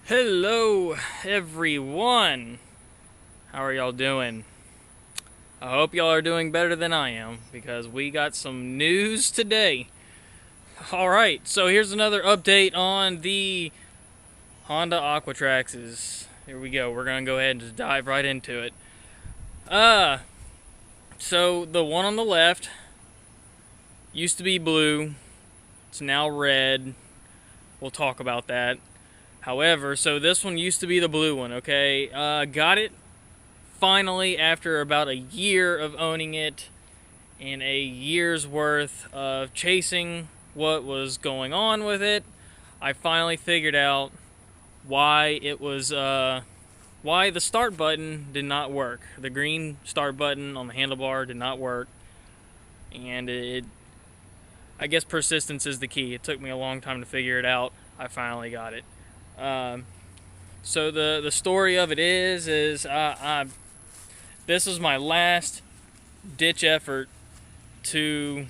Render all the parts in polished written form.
Hello, everyone. How are y'all doing? I hope y'all are doing better than I am because we got some news today. Alright, so here's another update on the Honda Aquatraxes. Here we go. We're going to go ahead and just dive right into it. So the one on the left used to be blue. It's now red. We'll talk about that. However, so this one used to be the blue one, okay? Got it finally after about a year of owning it and a year's worth of chasing what was going on with it. I finally figured out why it was, why the start button did not work. The green start button on the handlebar did not work, and I guess persistence is the key. It took me a long time to figure it out. I finally got it. So the story of it is this was my last ditch effort to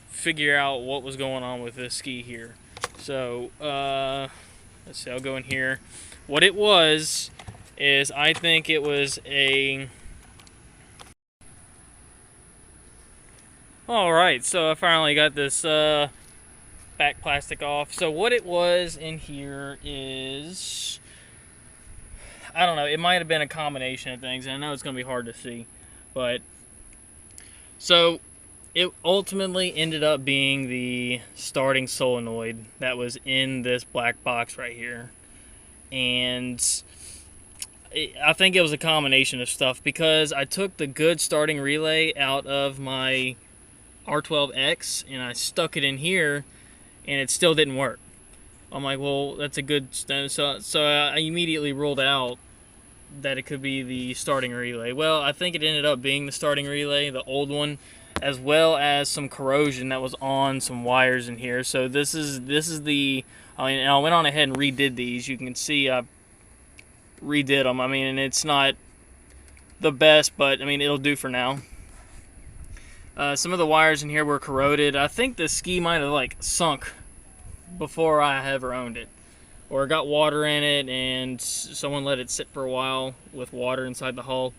figure out what was going on with this ski here. So let's see, I'll go in here. What it was is I think it was a... Alright, so I finally got this back plastic off. So what it was in here is, I don't know, it might have been a combination of things, and I know it's going to be hard to see, but so it ultimately ended up being the starting solenoid that was in this black box right here. And I think it was a combination of stuff, because I took the good starting relay out of my R12X and I stuck it in here and it still didn't work. I'm like, well, that's a good... So I immediately ruled out that it could be the starting relay. Well, I think it ended up being the starting relay, the old one, as well as some corrosion that was on some wires in here. So this is the... I mean, I went on ahead and redid these. You can see I redid them. I mean, and it's not the best, but I mean, it'll do for now. Some of the wires in here were corroded. I think the ski might have like sunk before I ever owned it, or it got water in it and someone let it sit for a while with water inside the hull.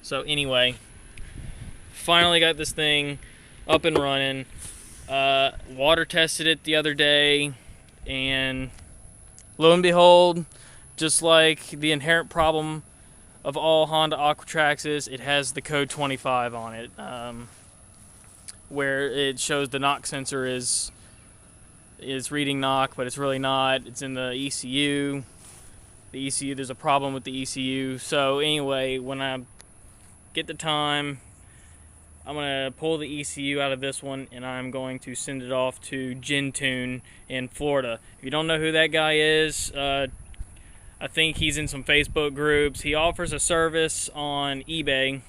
So anyway, finally got this thing up and running. Water tested it the other day, and lo and behold, just like the inherent problem of all Honda Aquatraxes, it has the code 25 on it. Where it shows the knock sensor is reading knock, but it's really not. It's in the ECU. The ECU, there's a problem with the ECU. So anyway, when I get the time, I'm gonna pull the ECU out of this one and I'm going to send it off to Gentune in Florida. If you don't know who that guy is, I think he's in some Facebook groups. He offers a service on eBay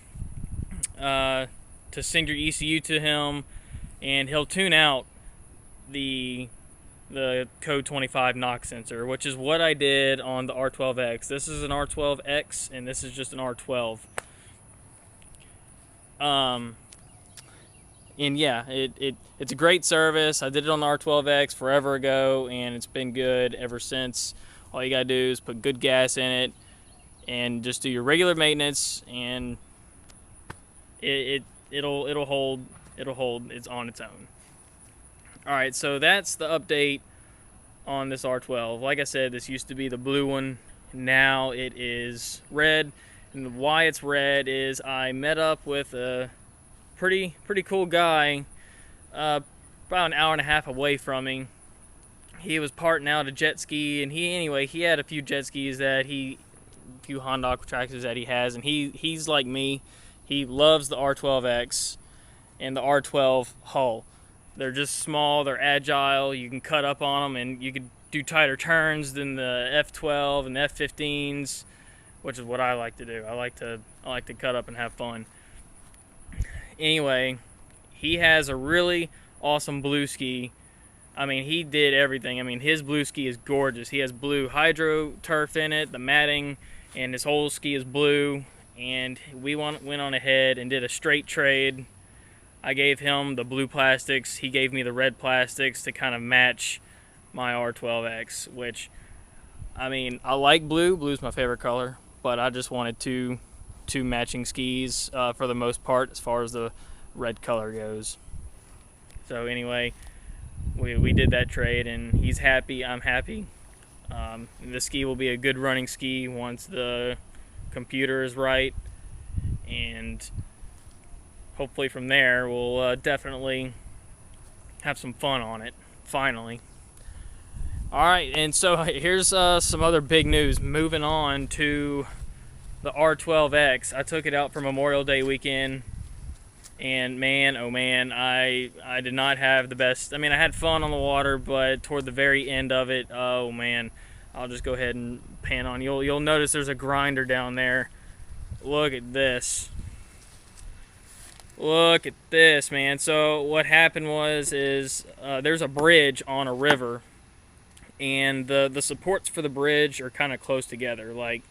to send your ECU to him, and he'll tune out the code 25 knock sensor, which is what I did on the R12X. This is an R12X, and this is just an R12. And yeah, it's a great service. I did it on the R12X forever ago, and it's been good ever since. All you gotta do is put good gas in it, and just do your regular maintenance, and it'll hold. It's on its own. All right, so that's the update on this R12. Like I said, this used to be the blue one. Now it is red, and why it's red is I met up with a pretty cool guy about an hour and a half away from me. He was parting out a jet ski, and he had a few jet skis that a few Honda Aquatraxes that he has, and he's like me. He loves the R12X and the R12 hull. They're just small, they're agile, you can cut up on them, and you can do tighter turns than the F12 and the F15s, which is what I like to do. I like to cut up and have fun. Anyway, he has a really awesome blue ski. I mean, he did everything. I mean, his blue ski is gorgeous. He has blue hydro turf in it, the matting, and his whole ski is blue. And we went on ahead and did a straight trade. I gave him the blue plastics. He gave me the red plastics to kind of match my R12X, which I mean, I like blue. Blue's my favorite color, but I just wanted two matching skis for the most part as far as the red color goes. So anyway, we did that trade, and he's happy, I'm happy. The ski will be a good running ski once the computer is right, and hopefully from there we'll definitely have some fun on it, finally. Alright, and so here's some other big news. Moving on to the R12X. I took it out for Memorial Day weekend, and man, oh man, I did not have the best. I mean, I had fun on the water, but toward the very end of it, oh man, I'll just go ahead and pan on. You'll notice there's a grinder down there. Look at this. Look at this, man. So what happened is there's a bridge on a river, and the supports for the bridge are kind of close together, like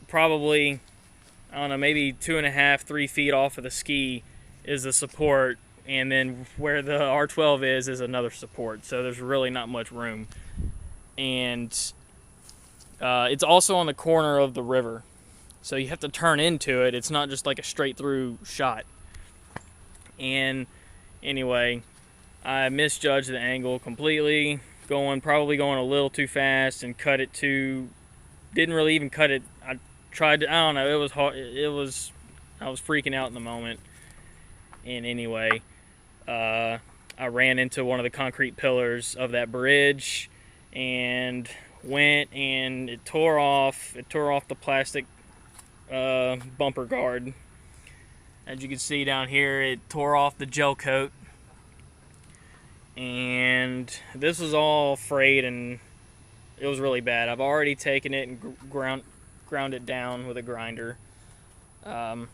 probably, I don't know, maybe 2.5, 3 feet off of the ski is the support, and then where the R12 is another support. So there's really not much room, and it's also on the corner of the river, so you have to turn into it. It's not just like a straight through shot. And anyway, I misjudged the angle completely, probably going a little too fast, and cut it too. Didn't really even cut it. I tried to, I don't know, it was hard. I was freaking out in the moment. And anyway, I ran into one of the concrete pillars of that bridge and it tore off the plastic bumper guard. As you can see down here, it tore off the gel coat, and this was all frayed, and it was really bad. I've already taken it and ground it down with a grinder. I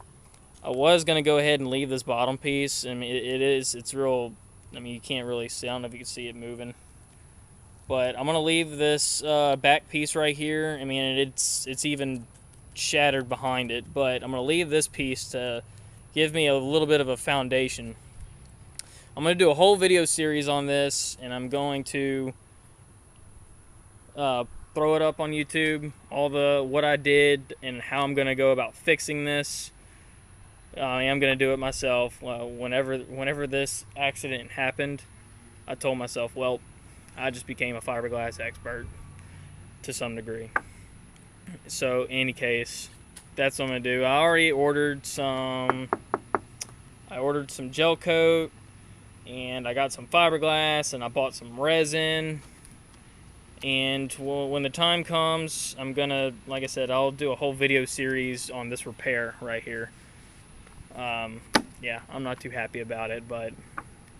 was going to go ahead and leave this bottom piece. I mean, it's real, I mean, you can't really see, I don't know if you can see it moving. But I'm going to leave this back piece right here. I mean, it's even shattered behind it, but I'm going to leave this piece to give me a little bit of a foundation. I'm going to do a whole video series on this, and I'm going to throw it up on YouTube, what I did and how I'm going to go about fixing this. I am going to do it myself. Whenever this accident happened, I told myself, well, I just became a fiberglass expert to some degree. So, in any case, that's what I'm going to do. I already ordered some gel coat, and I got some fiberglass, and I bought some resin. And when the time comes, I'm going to, like I said, I'll do a whole video series on this repair right here. Yeah, I'm not too happy about it, but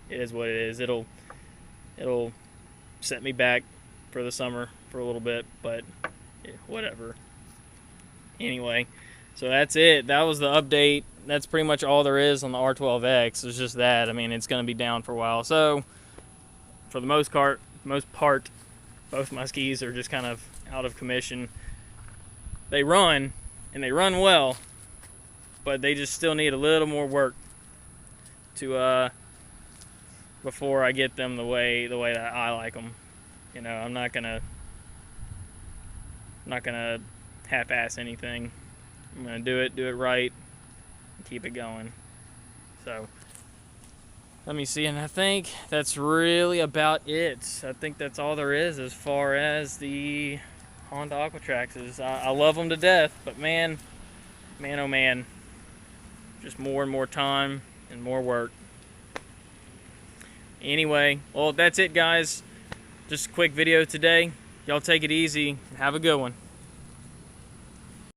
it is what it is. It'll set me back for the summer for a little bit, but yeah, whatever. Anyway, so that's it. That was the update. That's pretty much all there is on the R12X. It's just that. I mean, it's going to be down for a while. So, for the most part, both my skis are just kind of out of commission. They run, and they run well, but they just still need a little more work to before I get them the way that I like them. You know, I'm not gonna half-ass anything. I'm gonna do it right, and keep it going. So let me see, and I think that's really about it. I think that's all there is as far as the Honda Aquatrax is. I love them to death, but man, oh man, just more and more time and more work. Anyway, well, that's it, guys. Just a quick video today. Y'all take it easy and have a good one.